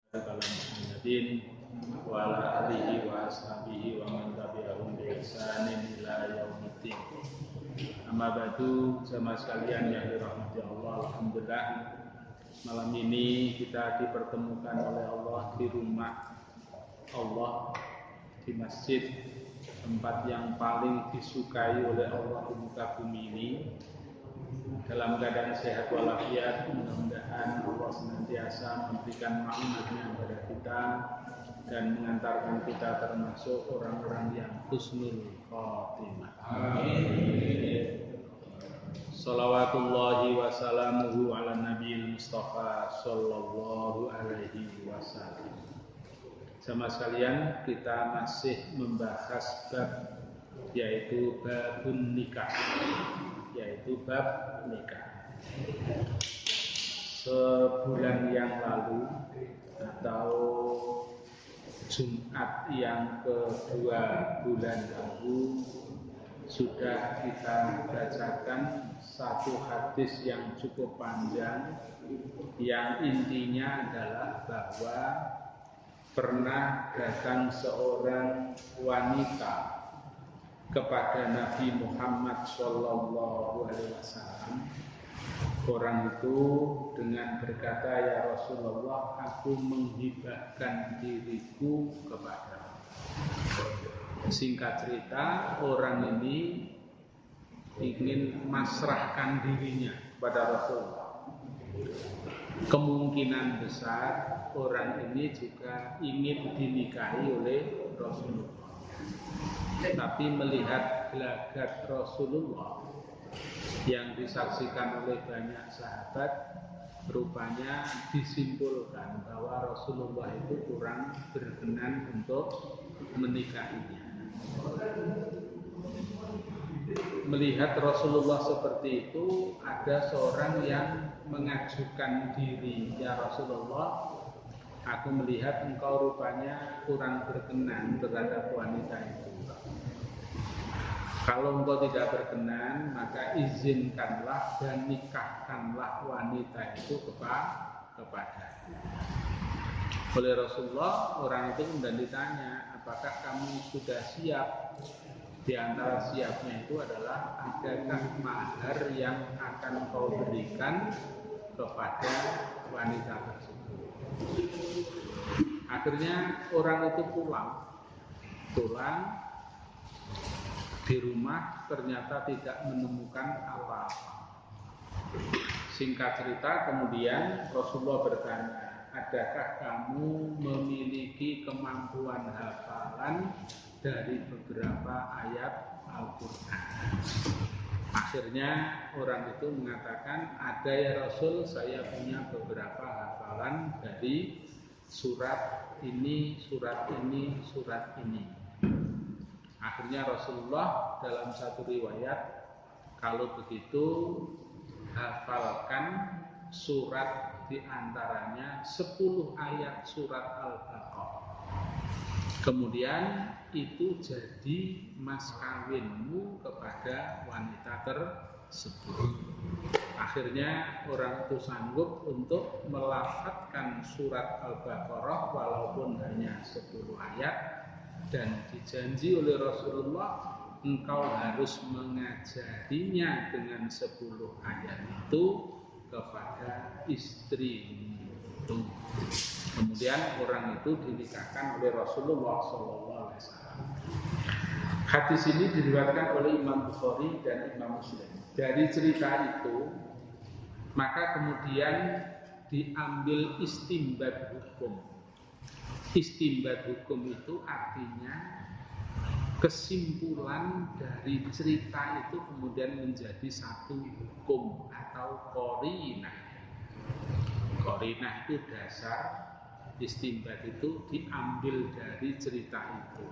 Ala Muhammadin wa ala alihi wa ashabihi wa man tabi'ahum bi ihsanin ila yaumiddin. Amma ba'du, jamaah sekalian yang dirahmati Allah, alhamdulillah malam ini kita dipertemukan oleh Allah di rumah Allah, di masjid, tempat yang paling disukai oleh Allah di muka bumi ini, dalam keadaan sehat walafiat. Mudah-mudahan Allah senantiasa memberikan maknanya kepada kita dan mengantarkan kita termasuk orang-orang yang husnul khotimah. Amin. Salawatullahi wa salamuhu ala nabiyil mustafa sallallahu alaihi wasallam. Sama sekalian, kita masih membahas bab, yaitu babun nikah, yaitu bab nikah. Sebulan yang lalu atau Jumat yang kedua bulan lalu sudah kita bacakan satu hadis yang cukup panjang, yang intinya adalah bahwa pernah datang seorang wanita kepada Nabi Muhammad SAW. Orang itu dengan berkata, "Ya Rasulullah, aku menghibahkan diriku kepadamu." Singkat cerita, orang ini ingin masrahkan dirinya kepada Rasulullah. Kemungkinan besar orang ini juga ingin dinikahi oleh Rasulullah. Tapi melihat gelagat Rasulullah yang disaksikan oleh banyak sahabat, rupanya disimpulkan bahwa Rasulullah itu kurang berkenan untuk menikahinya. Melihat Rasulullah seperti itu, ada seorang yang mengajukan diri, "Ya Rasulullah, aku melihat engkau rupanya kurang berkenan terhadap wanita itu. Kalau engkau tidak berkenan, maka izinkanlah dan nikahkanlah wanita itu kepada." Oleh Rasulullah, orang itu kemudian ditanya, "Apakah kamu sudah siap?" Di antara siapnya itu adalah, adakah mahar yang akan kau berikan kepada wanita tersebut. Akhirnya orang itu pulang di rumah, ternyata tidak menemukan apa-apa. Singkat cerita, kemudian Rasulullah bertanya, "Adakah kamu memiliki kemampuan hafalan dari beberapa ayat Al-Quran?" Akhirnya orang itu mengatakan, "Ada ya Rasul, saya punya beberapa hafalan dari surat ini, surat ini, surat ini." Akhirnya Rasulullah dalam satu riwayat, "Kalau begitu hafalkan surat diantaranya 10 ayat surat Al-Baqarah. Kemudian itu jadi mas kawinmu kepada wanita tersebut." Akhirnya orang itu sanggup untuk melafadzkan surat Al-Baqarah walaupun hanya 10 ayat, dan dijanji oleh Rasulullah, "Engkau harus mengajarinya dengan 10 ayat itu kepada istrimu." Kemudian orang itu dinikahkan oleh Rasulullah SAW. Hadis ini diriwayatkan oleh Imam Bukhari dan Imam Muslim. Dari cerita itu, maka kemudian diambil istimbat hukum. Istimbat hukum itu artinya kesimpulan dari cerita itu kemudian menjadi satu hukum atau qarinah. Qarinah itu dasar, istimbat itu diambil dari cerita itu.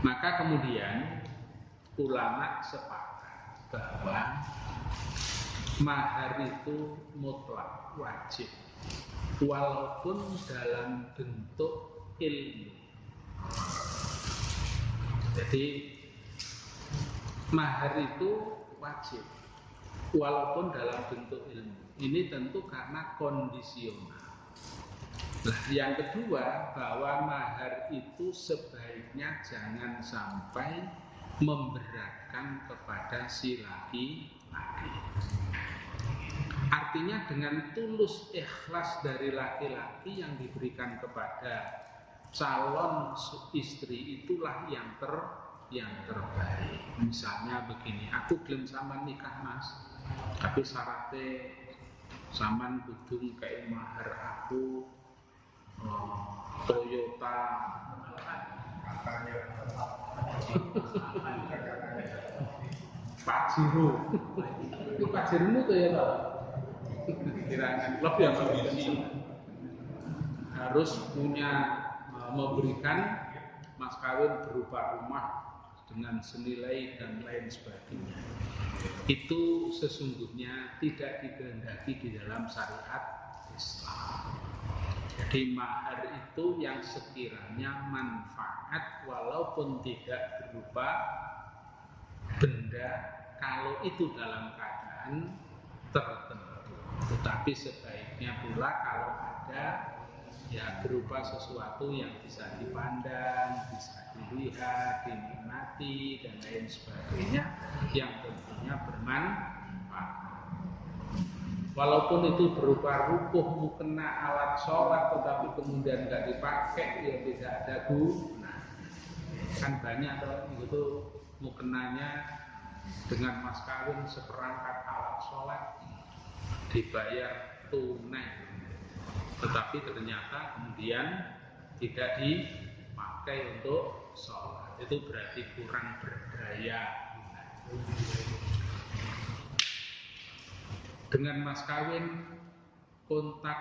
Maka kemudian ulama sepakat bahwa mahar itu mutlak, wajib, walaupun dalam bentuk ilmu. Jadi mahar itu wajib walaupun dalam bentuk ilmu. Ini tentu karena kondisional. Nah, yang kedua, bahwa mahar itu sebaiknya jangan sampai memberatkan kepada si laki-laki. Artinya dengan tulus ikhlas dari laki-laki yang diberikan kepada calon istri itulah yang terbaik. Misalnya begini, aku gelem sampean nikah Mas, tapi syaratnya sampean kudu kayak mahar aku Toyota Pajero. Itu Pajero tuh ya Pak. Kira-kira klub yang berisi harus punya memberikan mas kawin berupa rumah dengan senilai dan lain sebagainya. Itu sesungguhnya tidak dikehendaki di dalam syariat Islam. Jadi mahar itu yang sekiranya manfaat walaupun tidak berupa benda kalau itu dalam keadaan tertentu. Tetapi sebaiknya pula kalau ada ya berupa sesuatu yang bisa dipandang, bisa dilihat, dinikmati dan lain sebagainya yang tentunya bermanfaat. Walaupun itu berupa rukuh mukena alat sholat tetapi kemudian nggak dipakai ya tidak ada guna. Kan banyak itu mukenanya dengan mas kawin seperangkat alat sholat dibayar tunai, tetapi ternyata kemudian tidak dipakai untuk sholat. Itu berarti kurang berdaya. Dengan mas kawin kontak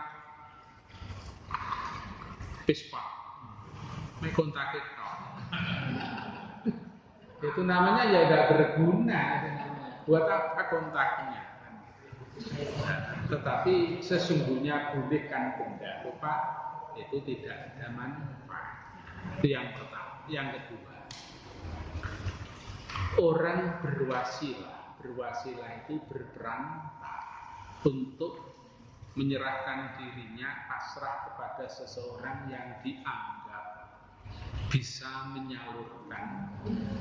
pispa, kontak itu namanya ya tidak berguna. Buat apa kontaknya? Tetapi sesungguhnya bolehkan benda Pak, itu tidak ada manfaat. Itu yang pertama. Yang kedua, orang berwasilah itu berperan untuk menyerahkan dirinya pasrah kepada seseorang yang dianggap bisa menyalurkan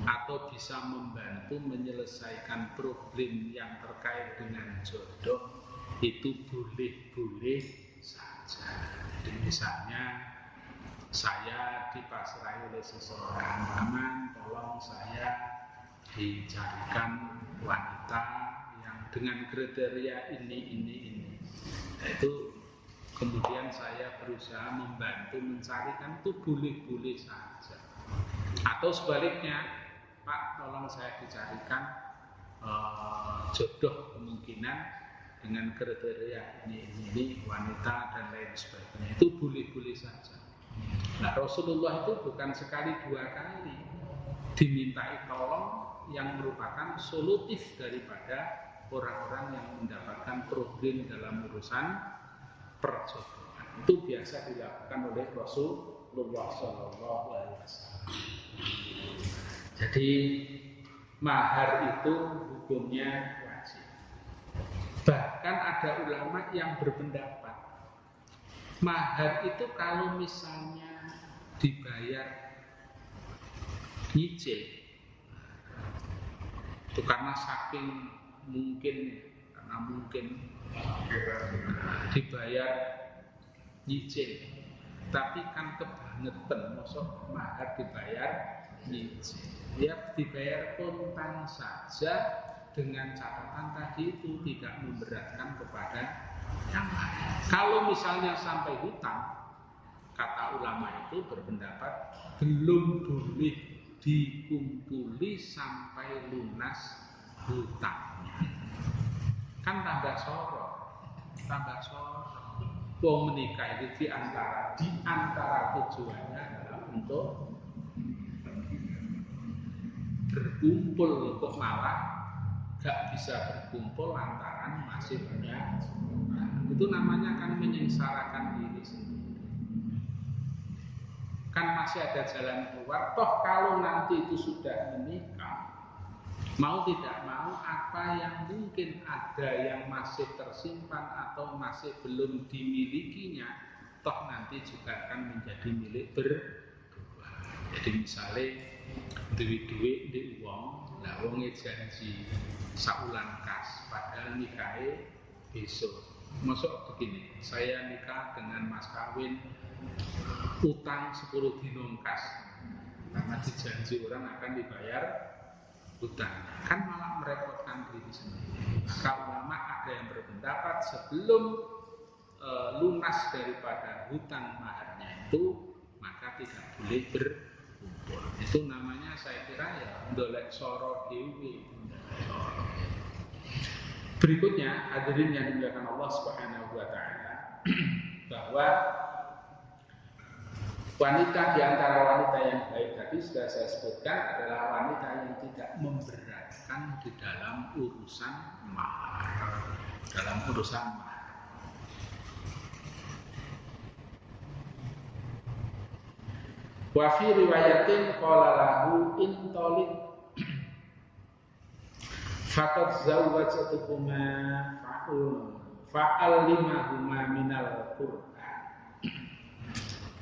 atau bisa membantu menyelesaikan problem yang terkait dengan jodoh. Itu boleh-boleh saja. Jadi misalnya saya dipasrahi oleh seseorang, Paman, tolong saya dicarikan wanita yang dengan kriteria ini. Itu kemudian saya berusaha membantu mencarikan, itu boleh-boleh saja. Atau sebaliknya, Pak, tolong saya dicarikan jodoh kemungkinan dengan kriteria ini wanita dan lain sebagainya. Itu boleh-boleh saja. Nah, Rasulullah itu bukan sekali dua kali dimintai tolong yang merupakan solutif daripada orang-orang yang mendapatkan problem dalam urusan perjodohan. Itu biasa dilakukan oleh Rasulullah SAW. Jadi mahar itu hukumnya wajib. Bahkan ada ulama yang berpendapat mahar itu kalau misalnya dibayar nyicil, itu karena saking mungkin dibayar nyicil, tapi kan kebangetan masuk mahar dibayar nyicil. Ya dibayar kontan saja dengan catatan tadi itu tidak memberatkan kepada yang lain. Kalau misalnya sampai hutang, kata ulama itu berpendapat belum boleh dikumpuli sampai lunas hutangnya. Kan tambah sorot. Wong menikah itu di antara tujuannya adalah untuk berkumpul, kok malah gak bisa berkumpul lantaran masih punya. Itu namanya kan menyengsarakan diri sendiri. Kan masih ada jalan keluar. Toh kalau nanti itu sudah menikah, mau tidak mau apa yang mungkin ada yang masih tersimpan atau masih belum dimilikinya, toh nanti nanti juga akan menjadi milik berdua. Jadi misalnya duit di uang, lah uangnya janji saulan kas, padahal nikahnya besok. Masuk begini, saya nikah dengan mas kawin utang 10 dino kas, karena dijanji orang akan dibayar hutang, kan malah merepotkan diri sendiri. Maka ulama ada yang berpendapat sebelum lunas daripada hutang maharnya itu, maka tidak boleh berkumpul. Itu namanya saya kira ya ndolek soro dewi. Berikutnya hadirin yang dimuliakan Allah Subhanahu wa taala, bahwa wanita di antara wanita yang baik tadi sudah saya sebutkan adalah wanita yang tidak memberatkan di dalam urusan mahar. Wa fi riwayatin qala lahu intoliq faqad zawwajtukuma fa'allimahuma minal Qur'an.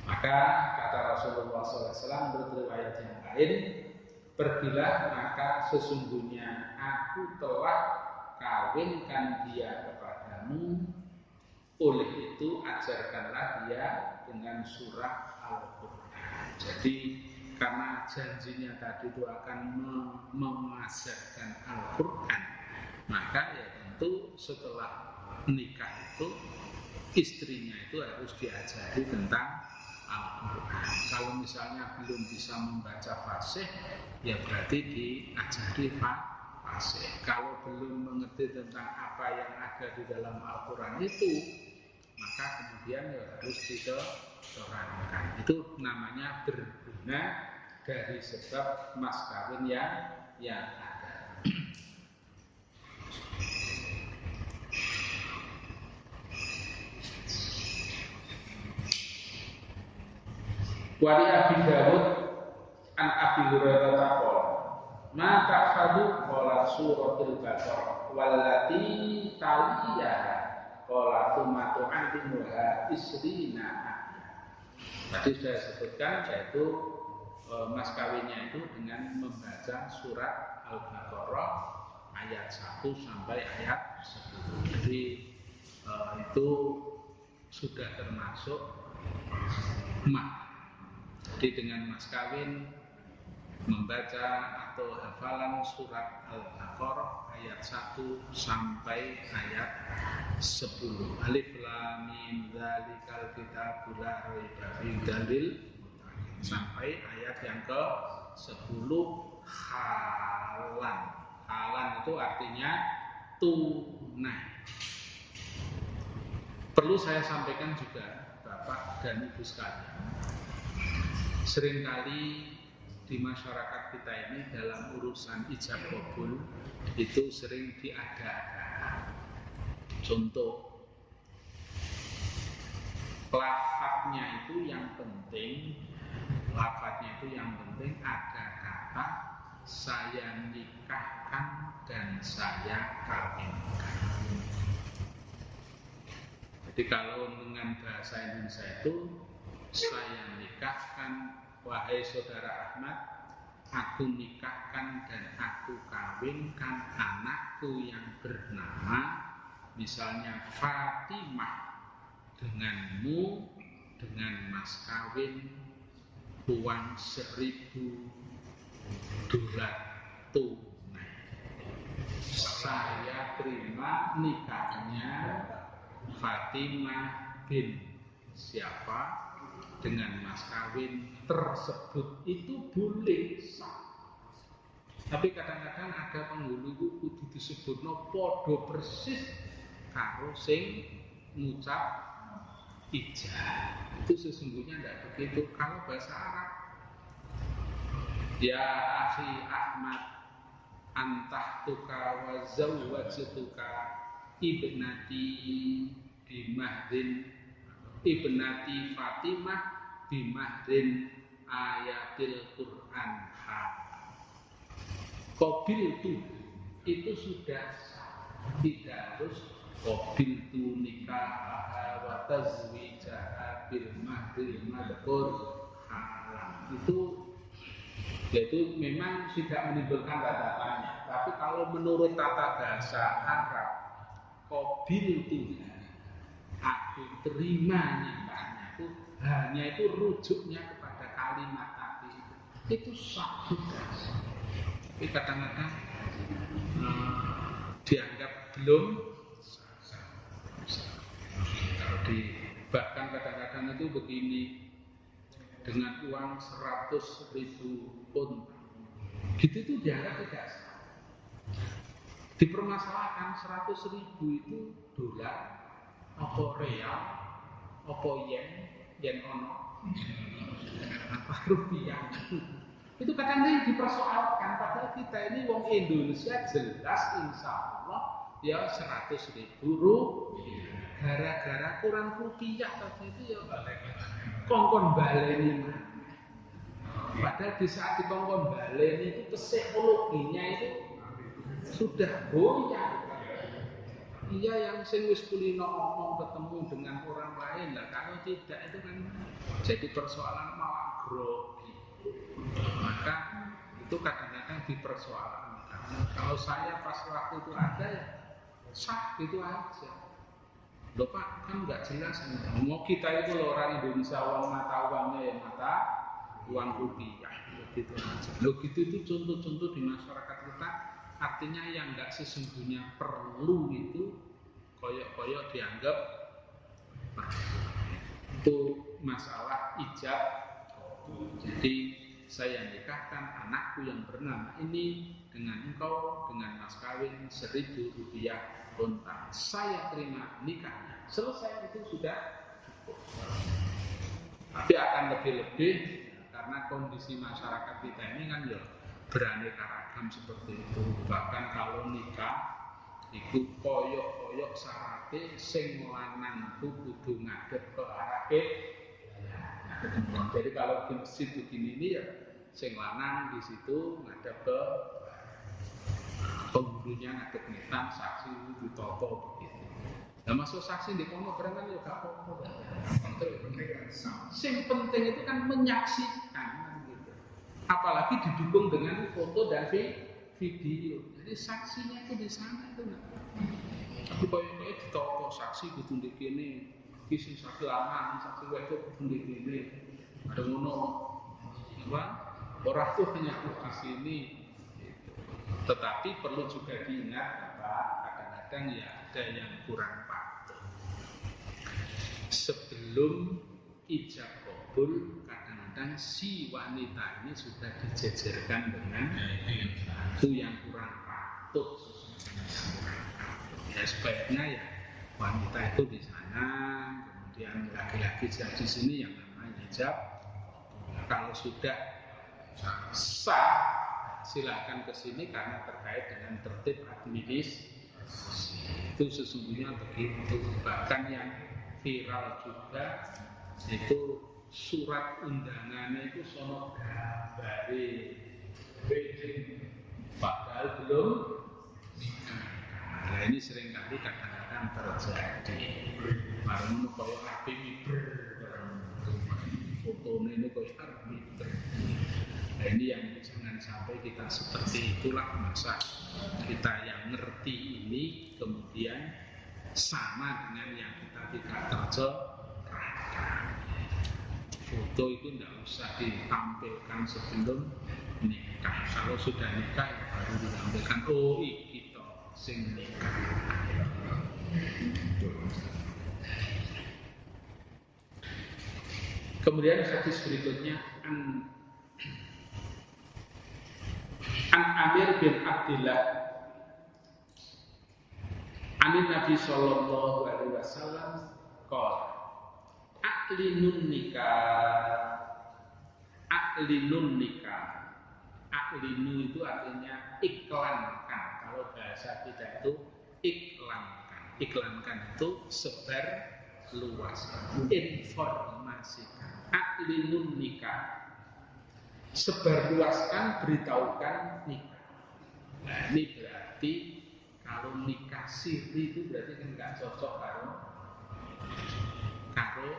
Maka kata Rasulullah SAW menurut riwayat yang lain, pergilah maka sesungguhnya aku telah kawinkan dia kepadamu, oleh itu ajarkanlah dia dengan surah Al-Quran. Jadi karena janjinya tadi itu akan mengajarkan Al-Quran, maka ya tentu setelah nikah itu istrinya itu harus diajari tentang Al-Quran. Kalau misalnya belum bisa membaca fasih, ya berarti diajari fasih. Kalau belum mengerti tentang apa yang ada di dalam Al-Quran itu, maka kemudian ya harus diterangkan. Itu namanya berguna dari sebab mas kawin yang ada. Wali Abi Dawud an Abi Hurairah taqol ma ta'khadu qala suratul Baqarah wallati taliya qala thumma tu'allimuha isrina. Tadi sudah sebutkan yaitu mas kawinnya itu dengan membaca surat Al-Baqarah ayat 1 sampai ayat 10. Jadi itu sudah termasuk mahar. Jadi dengan mas kawin membaca atau hafalan surat Al-Baqarah ayat 1 sampai ayat 10. Alif lam mim dzalikal kitabul la raiba fihi dalil sampai ayat yang ke-10 halan. Halan itu artinya tunai. Perlu saya sampaikan juga Bapak dan Ibu sekalian, seringkali di masyarakat kita ini dalam urusan ijab qabul itu sering diada-ada. Contoh, lafadznya itu yang penting ada kata saya nikahkan dan saya kawinkan. Jadi kalau dengan bahasa Indonesia itu saya nikahkan, wahai saudara Ahmad, aku nikahkan dan aku kawinkan anakku yang bernama misalnya Fatimah denganmu dengan mas kawin uang $1.000 tunai. Saya terima nikahnya Fatimah bin siapa dengan mas kawin tersebut, itu boleh sah. Tapi kadang-kadang ada penghulu kudu disebutno podo persis karo sing ngucap ijab. Itu sesungguhnya tidak begitu. Kalau bahasa Arab, ya akhi Ahmad antah tuka wa zawwajtuka ibnati bimahdin ibnati Fatimah bimahdin ayatil Quran qabil itu sudah sah. Tidak harus qabiltu nikahaha wa tazwijaha bil mahril madkur halam. Itu yaitu memang tidak menimbulkan tanda tanya. Tapi kalau menurut tata bahasa Arab, qabiltu, aku terima nikahnya, itu hanya itu rujuknya kepada kalimat tadi itu sah sudah. Tapi kadang-kadang dianggap belum kalau bahkan kadang-kadang itu begini, dengan uang 100.000 pun gitu itu dianggap tidak sah. Dipermasalahkan 100.000 itu dolar apa real apa yen ono apa rupiah itu kadang-kadang dipersoalkan, padahal kita ini wong Indonesia jelas insya Allah ya 100.000 rupiah. Gara-gara kurang rupiah tadi itu ya kongkon baleni. Padahal di saat dikongkon baleni itu psikologinya itu sudah goyah. Iya yang sing wis kulino ngomong ketemu dengan orang lain lah, kalau tidak itu kan jadi persoalan malah grogi. Maka itu kadang-kadang dipersoalkan. Kalau saya pas waktu itu ada ya sah gitu aja. Loh Pak, kan nggak jelas. Mau kita itu loh orang Indonesia, uang mata uangnya ya mata uang rupiah, gitu aja. Loh gitu itu contoh-contoh di masyarakat kita. Artinya yang nggak sesungguhnya perlu itu koyok-koyok dianggap itu masalah ijab. Jadi saya nikahkan anakku yang bernama ini dengan engkau dengan mas kawin 1.000 rupiah unta. Saya terima nikahnya. Selesai itu sudah cukup. Tapi akan lebih-lebih karena kondisi masyarakat kita ini kan ya beraneka ragam seperti itu. Bahkan kalau nikah iku koyok-koyok syarate sing lanang kudu ngadep ke arah jadi kalau di masjid begini ini ya sing lanang di situ ngadep ke penghulunya ngadep ngetan, saksi ditoto begitu. Nah masuk saksi di kono barang ya gak apa-apa. Sing penting itu kan menyaksikan gitu. Apalagi didukung dengan foto dan video. Jadi saksinya itu di sana itu enggak. Tapi koyo-koyo ditoko saksi kudu ndek kene, iki sing saksi lanang, saksi wedok kudu ndek kene. Ada ngono. Apa? Ora tuh hanya di sini. Tetapi perlu juga diingat Pak, kadang-kadang ya ada yang kurang patuh. Sebelum ijab kabul, kadang-kadang si wanita ini sudah dijejerkan dengan itu yang kurang patuh. Ya sebaiknya ya wanita itu di sana, kemudian laki-laki di sini yang namanya hijab. Kalau sudah sah, silakan ke sini karena terkait dengan tertib administrasi. Itu sesungguhnya begitu. Bahkan yang viral juga itu surat undangannya itu sono gambare wedding padahal belum nikah. Nah ini seringkali kadang-kadang terjadi. Marun koyo api miber, fotonya ini koyo api miber. Nah ini yang jangan sampai kita seperti itulah, masa kita yang ngerti ini kemudian sama dengan yang kita tidak terjemahkan. Foto itu tidak usah ditampilkan sebelum nikah. Kalau sudah nikah ya baru ditampilkan. Oh iki to sing nikah. Kemudian hadis berikutnya An Amir bin Abdillah Anin Nabi sallallahu alaihi wasallam qala A'linun nikah. A'linu itu artinya iklankan. Kalau bahasa kita itu iklankan. Iklankan itu sebar luaskan, informasikan. A'linun nikah. Sebar luaskan, beritahukan nikah. Nah, ini berarti Kalau nikah siri itu berarti kan nggak cocok karo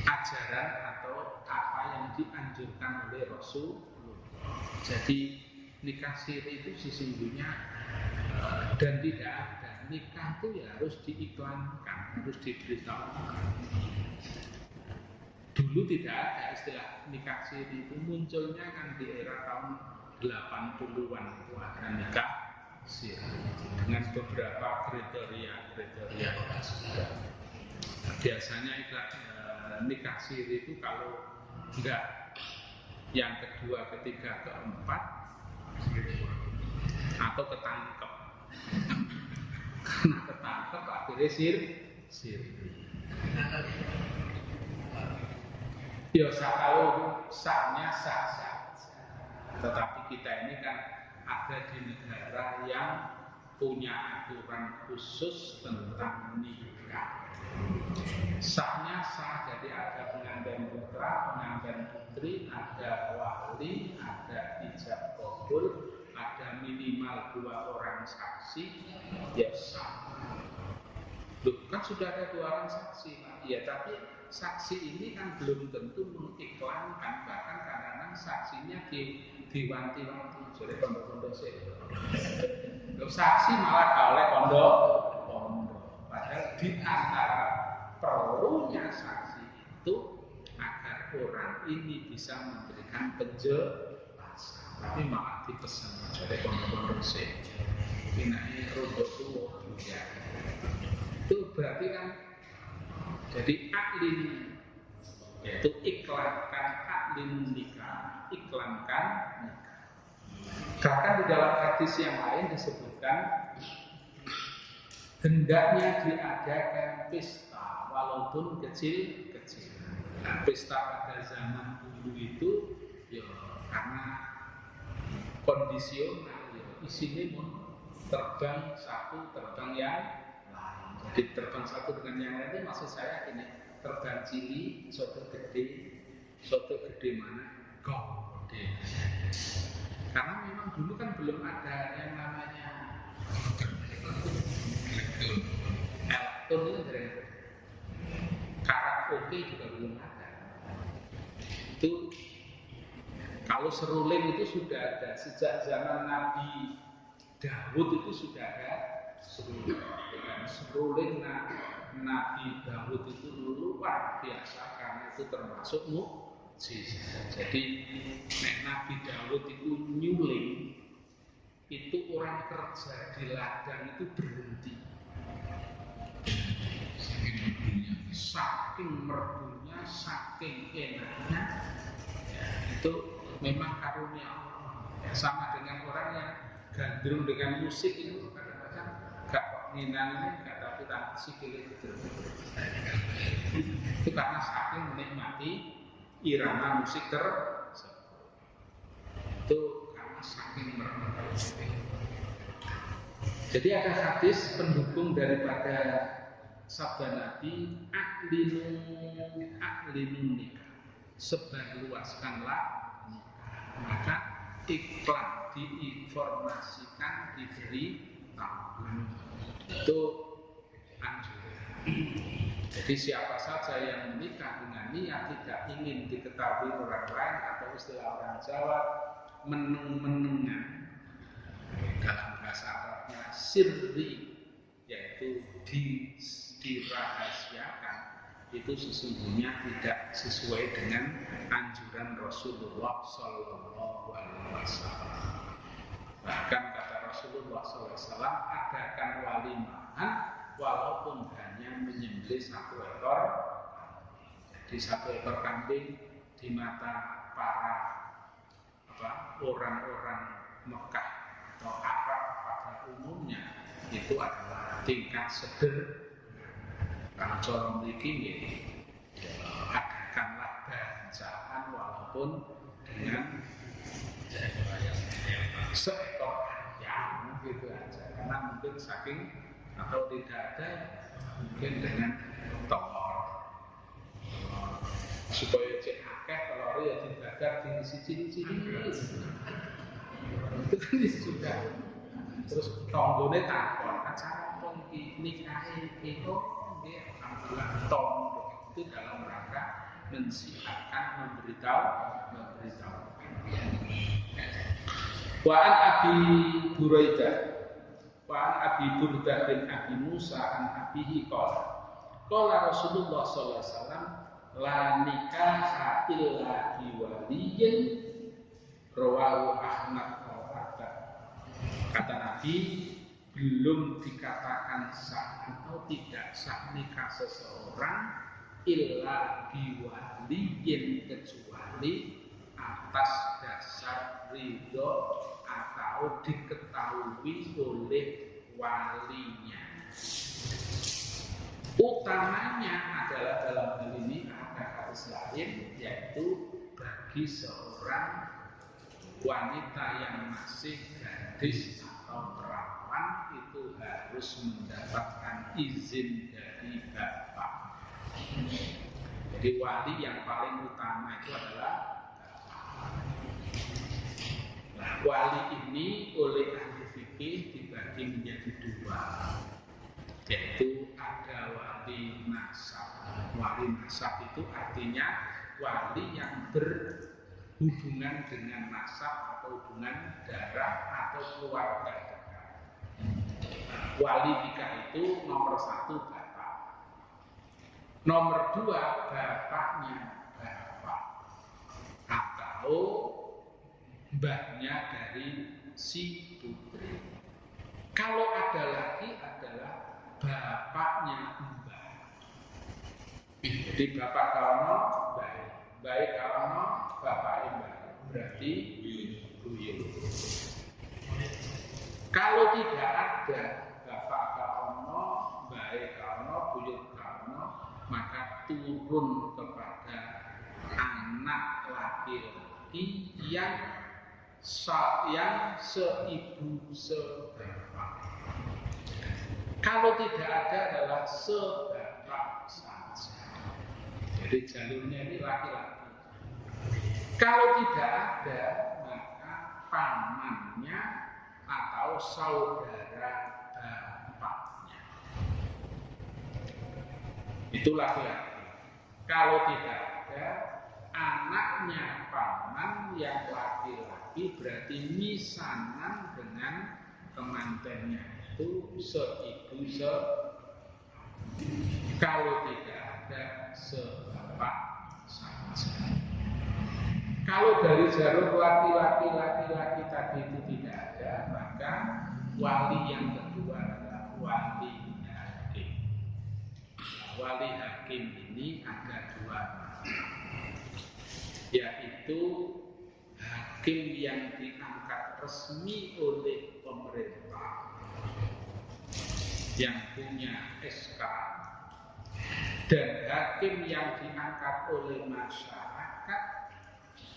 ajaran atau apa yang dianjurkan oleh Rasul. Jadi nikah siri itu sesungguhnya dan tidak ada. Nikah itu ya harus diiklankan, harus diberitahukan. Dulu tidak ada istilah nikah siri, itu munculnya kan di era tahun 80-an itu ada nikah siri dengan beberapa kriteria. Biasanya nikah siri itu kalau enggak yang kedua, ketiga, keempat atau ketangkep. Karena ketangkep akhirnya siri. Ya kalau sahnya sah. Tetapi kita ini kan ada di negara yang punya aturan khusus tentang nikah. Sahnya sah, jadi ada pengantin putra, pengantin putri, ada wali, ada ijab qabul, ada minimal 2 orang saksi, ya sah. Loh, kan sudah ada 2 orang saksi, Pak. Ya, tapi saksi ini kan belum tentu mengiklankan, bahkan kadang-kadang saksinya diwanti-wanti oleh pondok-pondok sih. Saksi malah oleh pondok. Padahal di antara perlunya saksi itu agar orang ini bisa memberikan penjelasan, tapi malah dipesan oleh pondok-pondok sih. Ini rodok tua ya. Itu berarti kan jadi aklin, yaitu iklankan aklin nikah, iklankan nikah. Bahkan di dalam hadis yang lain disebutkan hendaknya diadakan pesta walaupun kecil-kecil. Nah, pesta pada zaman dulu itu ya karena kondisional, ya, isinya mau terbang satu, terbang yang lain. Jadi terbang satu dengan yang lain itu maksud saya ini terbang cili, soto gede mana? Gede. Karena memang dulu kan belum ada yang namanya elektron itu dari karaoke juga belum ada. Itu kalau seruling itu sudah ada sejak zaman Nabi Daud, itu sudah ada seruling Nabi Daud itu luar biasa karena itu termasuk mukjizat. Jadi Nabi Daud itu nyuling, itu orang kerja di ladang itu berhenti. Saking merdunya, saking enaknya, ya, itu memang karunia Allah. Ya, sama dengan orang yang gandrung dengan musik itu kadang-kadang gak kok nginangnya, gak tapi tanpa sikil itu. Itu karena saking menikmati irama musik tersebut. Itu karena saking merdunya. Jadi ada hadis pendukung daripada sabda Nabi, aklinun nikah, sebarluaskanlah nikah. Maka iklan, diinformasikan, diberi tahu, itu anjuran. Jadi siapa saja yang menikah dengan niat tidak ingin diketahui orang lain, atau istilah orang Jawa meneng-menengan, dalam bahasa Arabnya sirri, yaitu dirahasiakan, itu sesungguhnya tidak sesuai dengan anjuran Rasulullah Sallallahu Alaihi Wasallam. Bahkan kata Rasulullah SAW, adakan walimahan walaupun hanya menyembelih 1 ekor. Jadi 1 ekor kambing di mata para orang-orang Mekah atau Arab pada umumnya itu adalah tingkat sederhana. Kalau corong begini, adakanlah bacaan walaupun dengan seekor ayam gitu aja, karena mungkin saking atau tidak ada, mungkin dengan telur supaya cek akeh telur ya dibakar di sini itu kan sudah Terus tonggone takon, acara apa iki nikahe iki kok nggih alhamdulillah tonggo itu dalam rangka mensiarkan memberitahu. Wa an Abi Buraidah wa an Abi Burdah bin Abi Musa an Abihi qala Rasulullah sallallahu alaihi wasallam la nikaha illa bi waliyyin rawahu Ahmad. Kata Nabi, belum dikatakan sah atau tidak sah nikah seseorang illa biwaliyin, kecuali atas dasar ridho atau diketahui oleh walinya. Utamanya adalah dalam hal ini ada hadis lain, yaitu bagi seorang wanita yang masih gadis atau perawan itu harus mendapatkan izin dari bapak. Jadi wali yang paling utama itu adalah bapak. Nah, wali ini oleh ahli fikih dibagi menjadi dua, yaitu ada wali nasab. Wali nasab itu artinya wali yang berhubungan dengan nasab atau hubungan darah atau keluarga dekat. Wali nikah itu nomor 1 bapak, nomor 2 bapaknya bapak atau mbahnya dari si putri. Kalau ada lagi adalah bapaknya mbah. Jadi bapak kaono baik kaono bapak mbah, berarti buyut. Kalau tidak ada bapak kaono, baik kaono, buyut kaono, maka turun kepada anak laki-laki yang seibu sebapak. Kalau tidak ada adalah sebapak saja. Jadi jalurnya ini laki-laki. Kalau tidak ada, maka pamannya atau saudara bapaknya itu laki-laki. Kalau tidak ada, anaknya paman yang laki-laki berarti misanan dengan kemantennya itu seibu kalau tidak ada sebapak saja. Kalau dari jalur laki-laki tadi itu tidak ada, maka wali yang kedua adalah wali hakim. Wali hakim ini ada 2, yaitu hakim yang diangkat resmi oleh pemerintah yang punya SK, dan hakim yang diangkat oleh masyarakat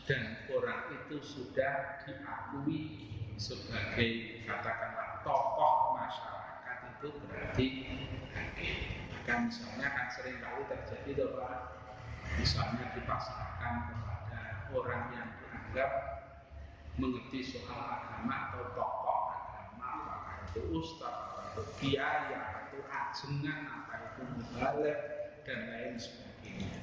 dan orang itu sudah diakui sebagai katakanlah tokoh masyarakat, itu berarti hakim. Maka misalnya kan sering kali terjadi Pak, misalnya dipasrahkan kepada orang yang dianggap mengerti soal agama atau tokoh agama, apakah itu ustaz, apakah itu kiai, apakah itu ajengan, apakah itu mubalek dan lain sebagainya.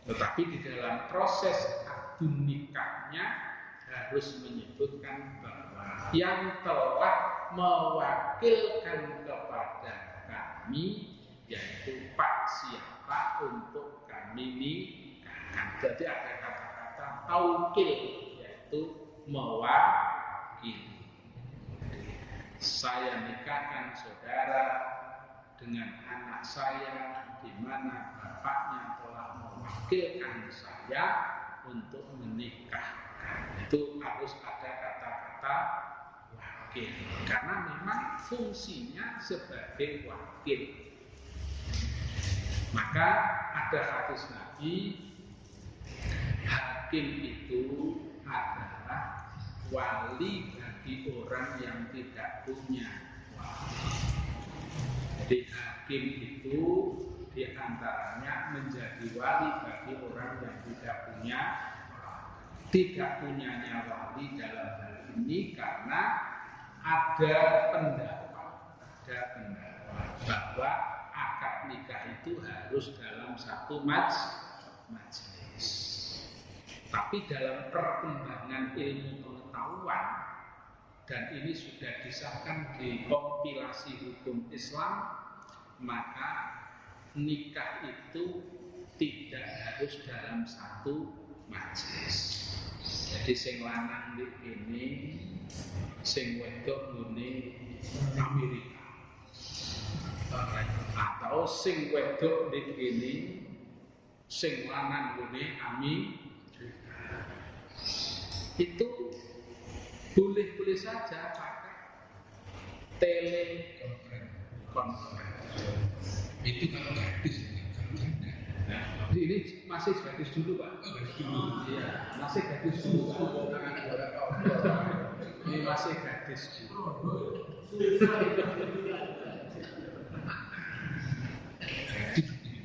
Tetapi di dalam proses akad nikahnya harus menyebutkan bahwa yang telah mewakilkan kepada kami yaitu Pak siapa untuk kami nikahkan. Jadi ada kata-kata taukil, yaitu mewakili. Saya nikahkan saudara dengan anak saya, di mana bapaknya telah mewakilkan saya untuk menikahkan. Itu harus ada kata-kata wakil, karena memang fungsinya sebagai wakil. Maka ada hadis Nabi, hakim itu adalah wali bagi orang yang tidak punya wali. Jadi hakim itu diantaranya menjadi wali bagi orang yang tidak punyanya wali dalam hal ini karena ada pendapat bahwa akad nikah itu harus dalam satu majelis. Tapi dalam perkembangan ilmu pengetahuan, dan ini sudah disahkan di kompilasi hukum Islam, maka nikah itu tidak harus dalam satu majelis. Jadi sing lanang ini, sing wedok ngene Amerika, atau sing wedok ini, sing lanang ngene Amerika. Itu boleh-boleh saja pakai telekonferensi. Itu kalau gadis, Nah, ini masih gadis dulu Pak. Iya, masih gadis dulu Pak. Ini masih gadis dulu.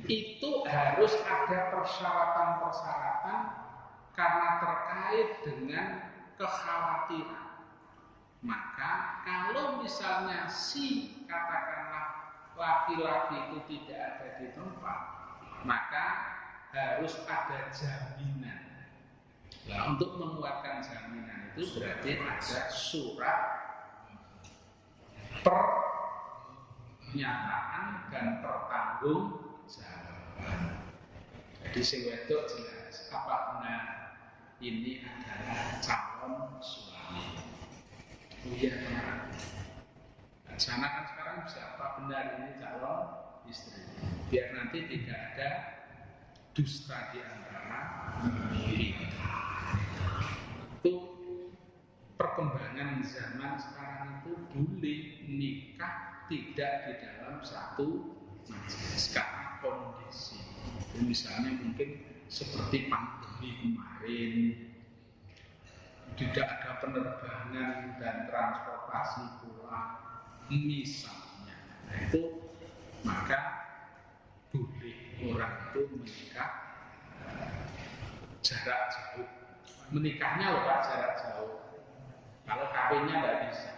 Itu harus ada persyaratan-persyaratan karena terkait dengan kekhawatiran. Maka kalau misalnya katakanlah laki-laki itu tidak ada di tempat, maka harus ada jaminan. Nah, untuk menguatkan jaminan itu berarti ada surat pernyataan dan pertanggungjawaban. Jadi sing wedok jelas apa benar ini adalah calon suami. Oh iya benar. Nah, sana kan sekarang siapa benar ini calon istri. Biar nanti tidak ada dusta di antara kita. Itu perkembangan zaman sekarang itu boleh nikah tidak di dalam satu majelis karena kondisi. Misalnya mungkin seperti pandemi kemarin, tidak ada penerbangan dan transportasi pulang, misalnya. Nah, itu maka boleh orang itu menikah jarak jauh. Menikahnya loh Pak jarak jauh. Kalau kawinnya nggak bisa.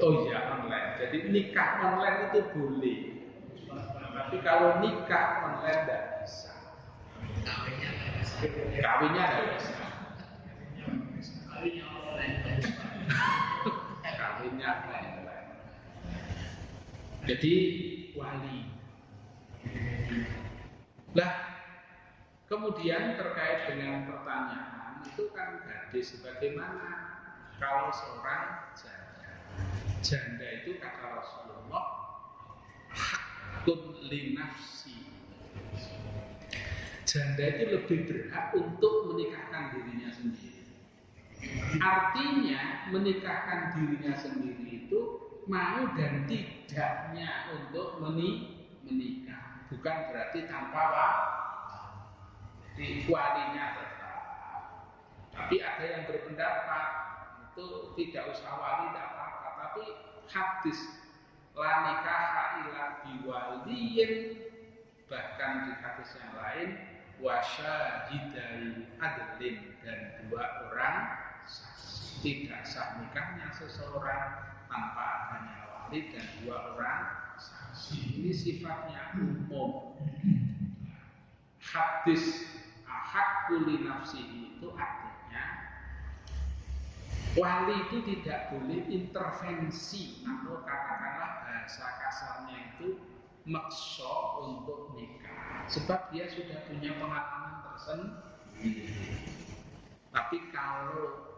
Oh iya online. Jadi nikah online itu boleh. Tapi kalau nikah online nggak bisa. Kawinnya nggak bisa. Kawinnya online. Jadi wali. Lah, kemudian terkait dengan pertanyaan itu kan gadis bagaimana kalau seorang janda? Janda itu kata Rasulullah hakun linafsi. Janda itu lebih berhak untuk menikahkan dirinya sendiri. Artinya menikahkan dirinya sendiri itu mau dan tidaknya untuk menikah. Bukan berarti tanpa jadi walinya tetap. Tapi ada yang berpendapat itu tidak usah wali tidak apa-apa. Tapi hadis la nikaha illa biwaliyin, bahkan di hadis yang lain wasyahidai adlin, dan dua orang saksi. Tidak sah nikahnya seseorang tanpa adanya wali dan dua orang saksi. Ini sifatnya umum. Hadis ahakku li nafsihi itu artinya wali itu tidak boleh intervensi atau katakanlah bahasa kasarnya itu maksa untuk nikah, sebab dia sudah punya pengalaman tersendiri. Tapi kalau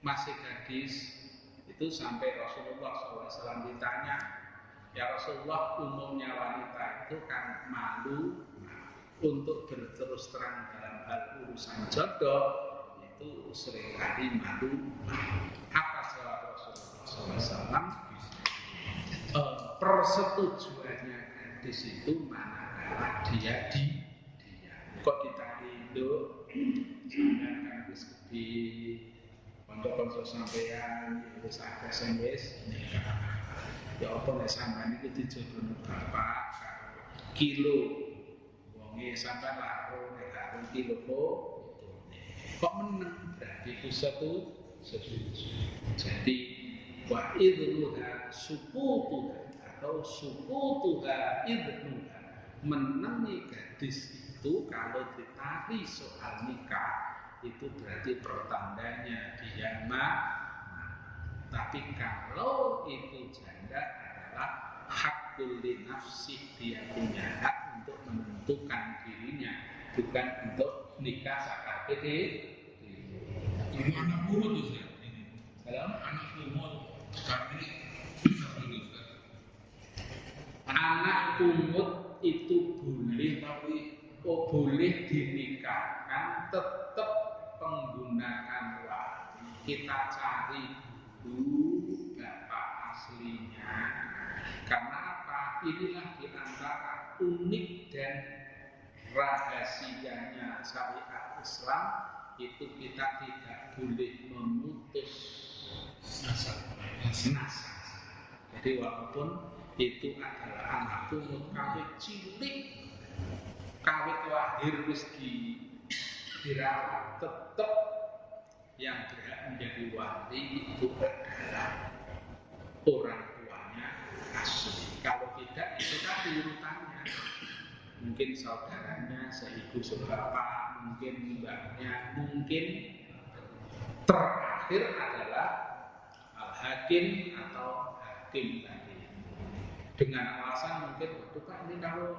masih gadis itu sampai Rasulullah SAW ditanya, ya Rasulullah, umumnya wanita itu kan malu untuk berterus terang dalam hal urusan jodoh, itu seringkali malu. Apa jawab Rasulullah SAW? Persetujuannya gadis itu manakala dia kok ditarik induk, sampai kan wis gede, pondok-pondok sampean wis akeh sing wis nikah. Ya apa nek sampean iki dijodohno bapak karo kilo. Wonge sampean laro nek karo kilo kok. Kok menang? Berarti itu setuju. Jadi wa idnuha sukutuha atau sukutuha idnuha, menangi gadis itu kalau ditari soal nikah itu berarti pertandanya dia tapi kalau itu janda adalah hakul li nafsih, dia punya hak untuk menentukan dirinya, bukan untuk nikah sakit. Ini anak umur tuh Ustaz. Kalau Anak umur sekarang ini bisa begitu Ustaz. anak pungut itu boleh, tapi boleh dinikahkan, tetap penggunaan wali. Kita cari dulu bapak aslinya. Karena apa? Inilah diantara unik dan rahasianya syariat Islam, itu kita tidak boleh memutus nasab. Jadi walaupun itu adalah anak pungut kawit cilik, kawit lahir wis dirawat, tetap yang berhak menjadi wali itu adalah orang tuanya asli. Kalau tidak, itu tadi urutannya. Mungkin saudaranya seibu sebapak, mungkin mbaknya, mungkin terakhir adalah al-hakim atau hakim tadi. Dengan alasan mungkin, waduh Pak, ini kalau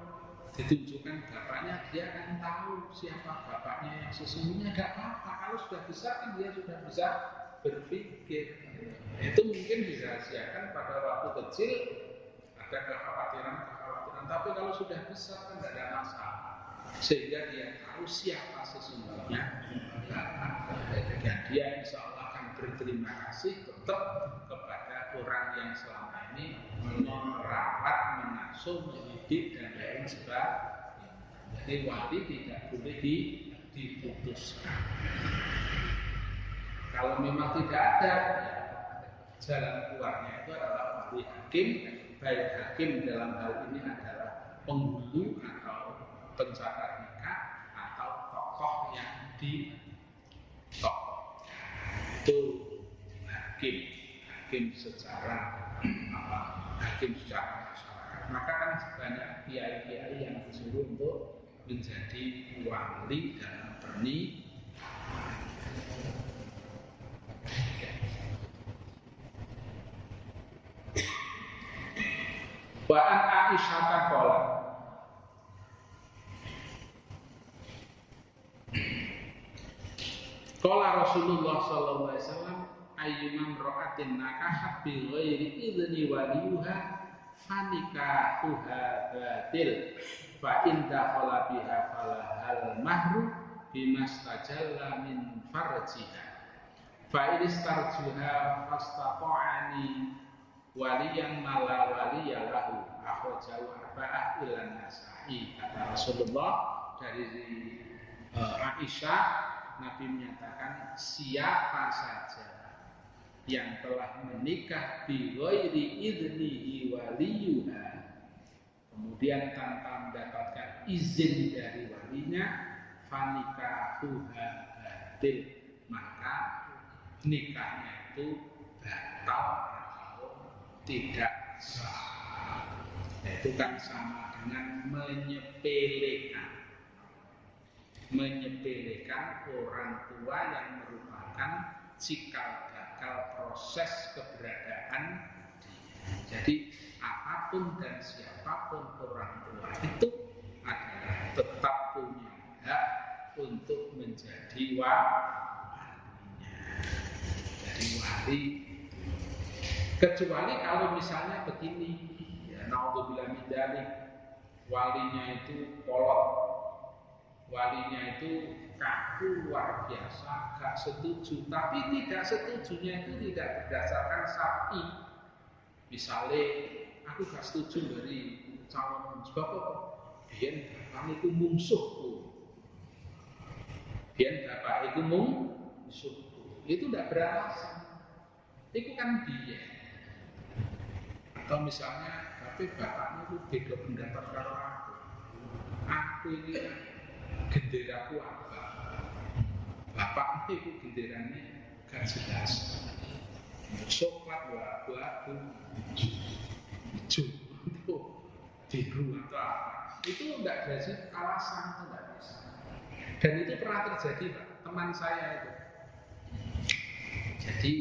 ditunjukkan bapaknya, dia akan tahu siapa bapaknya yang sesungguhnya. Tidak apa-apa, kalau sudah besar kan dia sudah bisa berpikir. Itu mungkin dirahasiakan pada waktu kecil, ada kekhawatiran, tapi kalau sudah besar kan tidak ada masalah, sehingga dia tahu siapa sesungguhnya dan dia insya Allah akan berterima kasih tetap kepada orang yang selama ini merawat, mengasuh, mendidik dan lain sebagainya. Jadi wali tidak boleh diputuskan. Kalau memang tidak ada, jalan keluarnya itu adalah wali hakim. Baik hakim dalam hal ini adalah penghulu atau pencatat nikah atau tokoh yang ditokoh. Itu hakim secara hakim secara masyarakat. Maka kan banyak kiai-kiai yang disuruh untuk menjadi wali dalam pernikahan. Wa'an Aisyah qala qala Rasulullah sallallahu alaihi wasallam ayyuma imra'atin nakahat bi ghairi idzni waliyha fanikahuha batil fa in dakhala biha falahal mahru bimastajalla min farjiha fa in istarjuha fastata'ani waliyan mala waliyalahu akhrajahu arba'ah ilan Nasa'i. Kata Rasulullah dari Aisyah, Nabi menyatakan siapa saja yang telah menikah bi ghairi idnihi waliyuha, kemudian tanpa mendapatkan izin dari walinya, fanikahuha batil, maka nikahnya itu batal, tidak sah. Itu kan sama dengan menyepelekan orang tua yang merupakan cikal bakal proses keberadaan dia. Jadi apapun dan siapapun orang tua itu adalah tetap punya hak untuk menjadi walinya. Jadi wali, kecuali kalau misalnya begini, ya naudzubillah min dzalik, walinya itu kolot, walinya itu kaku luar biasa, gak setuju, tapi tidak setujunya itu tidak berdasarkan syar'i. Misalnya aku gak setuju dari calon sebab apa? Biyen bapak itu musuhku, biyen bapak itu musuhku, itu tidak beralasan, itu kan dia. Atau misalnya, tapi bapaknya itu beda pendapat karo aku ini genderaku apa? bapak itu genderanya gak jelas. Coklat abu-abu, hijau itu biru atau apa? Itu enggak ada sih alasan, itu enggak bisa. Dan itu pernah terjadi, Pak, teman saya itu. Jadi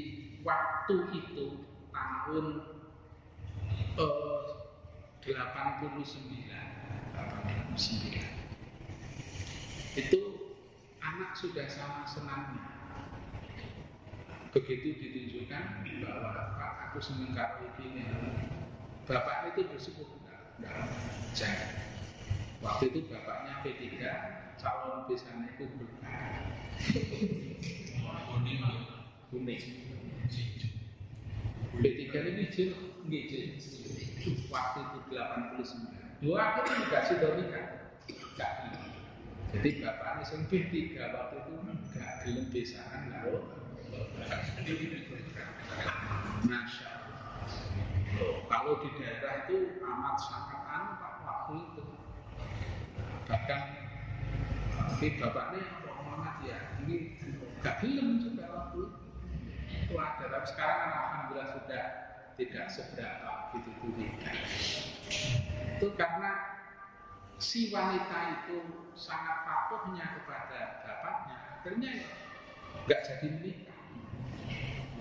waktu itu tahun 89 itu anak sudah sama senangnya. Begitu ditunjukkan bahwa Pak, aku senang karo ini, bapak itu bersyukur enggak. Waktu itu bapaknya P3, calon besannya itu kuning. P3 ini hijau, waktu itu 89. Dua akhirnya dikasih nikah. Jadi bapaknya yang P3 waktu itu enggak gelem besanan lalu. Masya Allah. Kalau di daerah itu amat sangat Pak waktu itu. Bahkan tapi bapaknya Muhammad ya ini gak film juga waktu itu ada, tapi sekarang alhamdulillah sudah tidak seberapa gitu nikah. Itu karena si wanita itu sangat patuhnya kepada bapaknya, akhirnya nggak jadi menikah.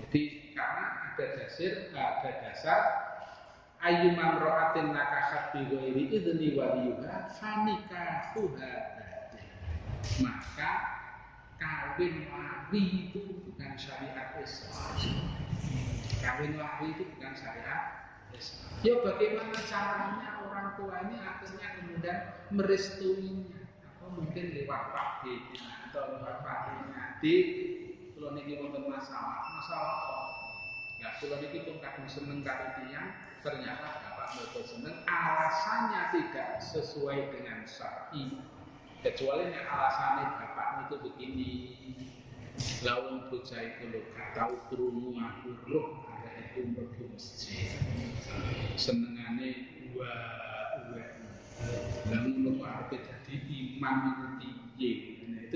Jadi karena ada dasar ayyuman ra'atin nakahat bi ghairi idzni waliyuha fanikahuha, maka kawin lari itu bukan syariat Islam. Kawin lari itu bukan syariat Islam. Ya bagaimana caranya orang tua ini akhirnya kemudian merestuinya, atau mungkin lewat Pak atau lewat Pak di kalau niki wonten masalah kok. Ya kalau niki pun kadung seneng karo tiyang, ternyata bapak boten seneng, alasannya tidak sesuai dengan syar'i. Kecuali yang alasannya bapak itu begini, lawang bocah itu lo gak tahu krungu aku roh ada itu mlebu masjid. Senengane lalu lo arep jadi imam itu piye. Nah,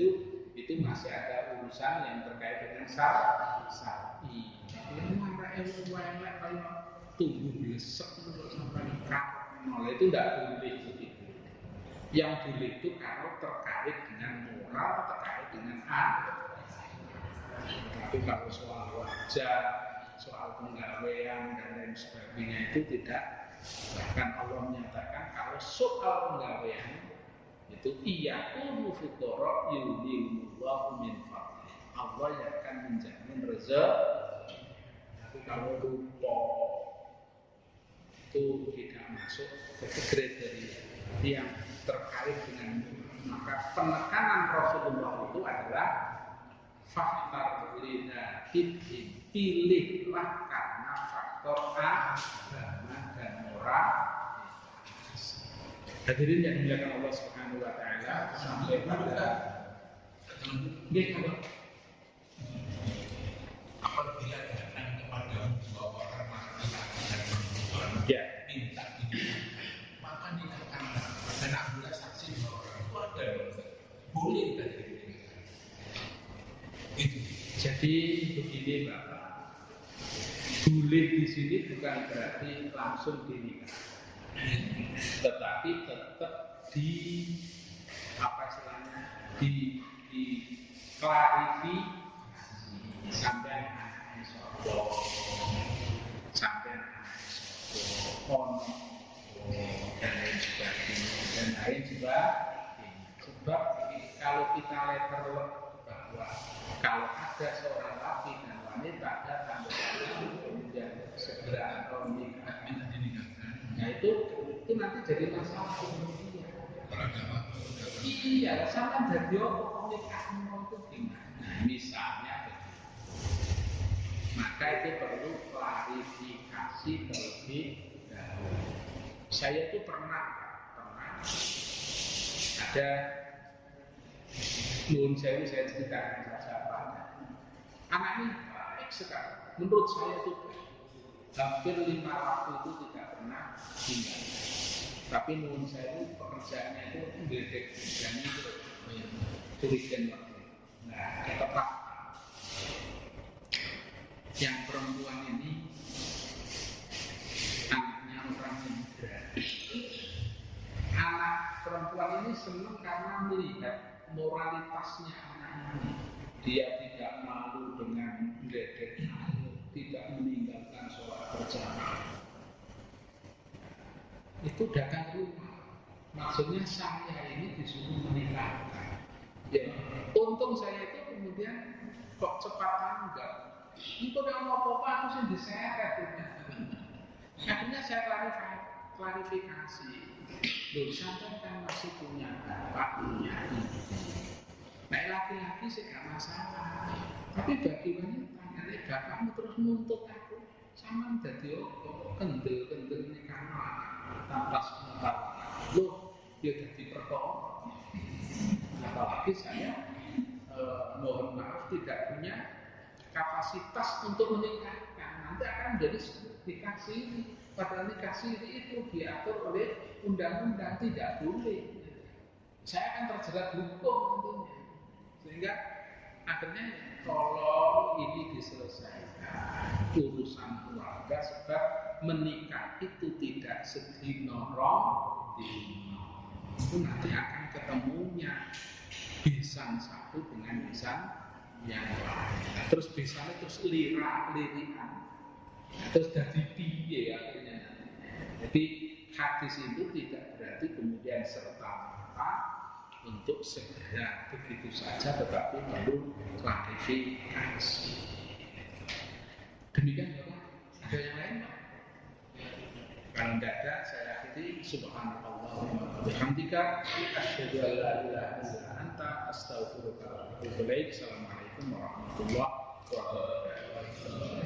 itu masih ada urusan yang terkait dengan syar'i. Yang marah elek kayak tumbuh lesek sampai kak nol itu tidak boleh begitu. Yang boleh itu kalau terkait dengan moral, terkait dengan tapi kalau soal wajah, soal penggawaian dan lain sebagainya itu tidak. Bahkan Allah menyatakan kalau soal penggawaian itu iyakunu fuqara yughnihimullahu min fadli. Allah yang akan menjamin rezeki. Tapi kalau lupa itu tidak masuk ke kriteria yang terkait dengan, maka penekanan Rasulullah itu adalah faktor lidatin, pilihlah karena faktor agama dan moral. Hadirin yang dimuliakan Allah Subhanahu wa taala, sampai pada apabila datang kepada dua orang laki-laki dan perempuan, minta maka nikahkanlah dan ambillah saksi dua orang itu ada boleh tadi. Itu. Jadi begini Bapak, boleh di sini bukan berarti langsung dinikah, tetapi tetap di apa istilahnya di klarifikasi sampai dan lain sebagainya dan lain sebab kalau kita letter bahwa kalau ada seorang laki dan wanita datang kemudian segera atau menikah minta dinikahkan, nah itu nanti jadi masalah kemudian. Iya, sama jadi nikahmu itu gimana? Nah, misalnya maka itu perlu klarifikasi terlebih dahulu. Saya itu pernah ada saya ceritakan saja Pak. Anak ini baik sekali. Menurut saya itu hampir 5 waktu itu tidak pernah tinggal. Tapi menurut saya itu pekerjaannya itu gede-gedenya itu curigan waktu. Nah, ketepat yang perempuan ini anaknya orang Indra. Anak perempuan ini senang karena melihat moralitasnya anak ini. Dia tidak malu dengan gedek, tidak meninggalkan sholat berjamaah. Itu datang rumah. Maksudnya saya ini disuruh menikahkan. Ya, untung saya itu kemudian kok cepat tanggap. Itu yang mau apa aku sih diseret. Akhirnya saya klarifikasi. Loh, sampai kan masih punya bapak, punya ibu. Nah, laki-laki sih gak masalah. Tapi bagi wanita, nanti bapakmu terus nuntut aku. Sama jadi kendel-kendel ini karena tanpa sebentar. Loh, dia jadi perkara. Apalagi saya mohon maaf tidak punya kapasitas untuk menikahkan. Nanti akan menjadi nikah siri. Padahal nikah siri itu diatur oleh undang-undang, tidak boleh. Saya akan terjerat hukum nantinya. Sehingga akhirnya tolong ini diselesaikan urusan keluarga, sebab menikah itu tidak sedino rong dino. Itu nanti akan ketemunya bisan satu dengan bisan yang lain. Terus bisannya terus lirikan, terus jadi piye akhirnya. Jadi hadis itu tidak berarti kemudian serta-merta untuk segera begitu saja, tetapi perlu klarifikasi. Demikian Bapak. Ada yang lain Pak? Kalau tidak ada, saya akhiri. Subhanallah wa bihamdika, asyhadu an la ilaha illa anta, astaghfiruka wa atubu ilaik. Assalamualaikum warahmatullahi wabarakatuh.